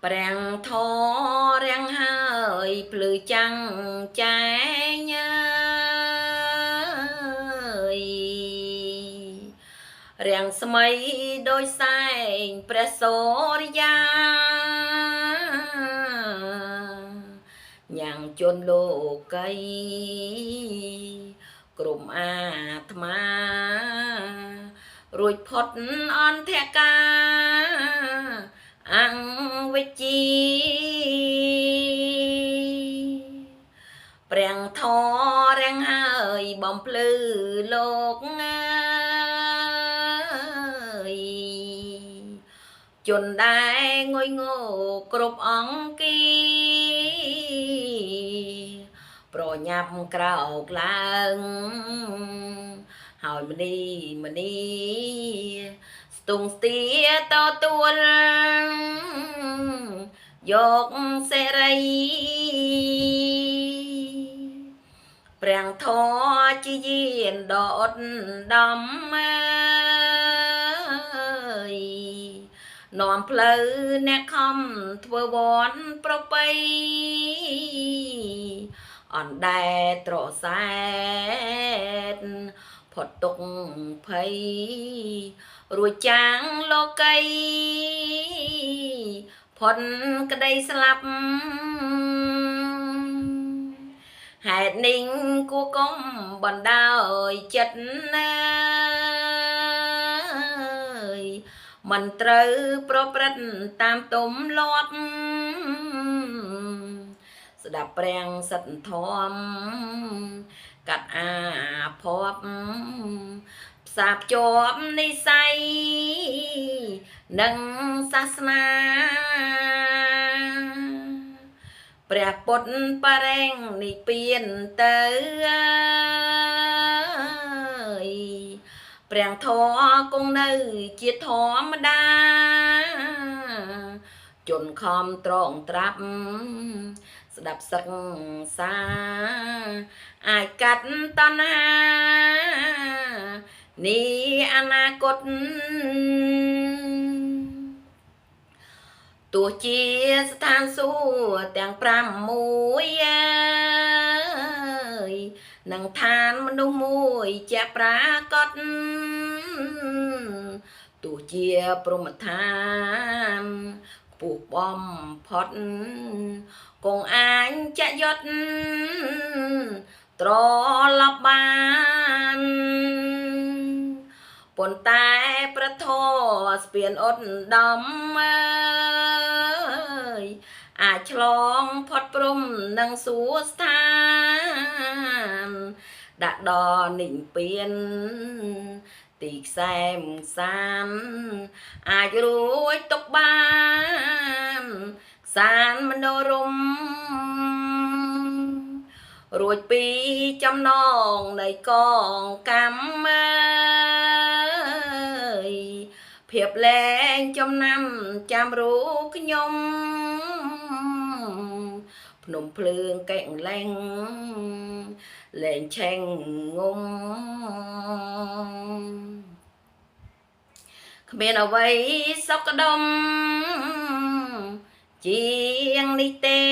ប្រាំងធរាំងហើយភ្លឺចាំងចែងអើយរាំងស្មីដោយសែងព្រះសូរិយាញ៉ាំងជន់លោកីក្រុមអាត្មារួចផុតអន្តរកាអង្គវិជីប្រាំងធរាំងហើយបំភ្លឺលោកអើយជនដែរងុយងោគ្រប់អង្គីប្រញាប់ក្រោកឡើងហើយមនីស្ទង់ស្ទាតទួលយកសេរីប្រាំងធជាយានដអត់ដំអើយនាំផ្លូវអ្នកខំធ្វើវ័នប្រពៃអណ្ដែតត្រសែតផុតទុកភ័យរួចចាងលោកីផុនក្តីស្លាប់ហេតុនេះគួកុំបណ្ដោយចិត្តណាយមិនត្រូវប្រព្រឹត្តតាមទំលាប់ស្ដាប់ប្រាំងសិទ្ធធម៌កាត់អាភ័ព្វផ្សារភ្ជាប់និស័យនិងសាសនាព្រះពុទ្ធបរិញ្ញនិព្វានទៅប្រាំងធរគង់នៅជាធម្មតាជនខំត្រង់ត្រាប់ស្ដាប់សិក្សាអាចកាត់តណ្ហានេះអនាគតទោះជាស្ថានសួគ៌ទាំង5មួយអើយនឹងឋានមនុស្សមួយជាប្រាកដទោះជាព្រហ្មឋានខ្ពស់បំផុតគង់អាចចយុតត្រឡប់បានប៉ុន្តែប្រធរស្ពានអត់ដំអើយអាចឆ្លងផុតព្រំនឹងសួគ៌ស្ថានដាក់ដល់និព្វានទីខ្សែមសានអាចរួចទុកបានខ្សានមនោរម្យរួចពីចំណងនៃកងកម្មអើយភាពលែងចំណាំចាំរូបខ្ញុំភ្នំភ្លើងកែងលែងលែងឆេងងុំគ្មានអ្វីសុខដុមជាងនេះទេ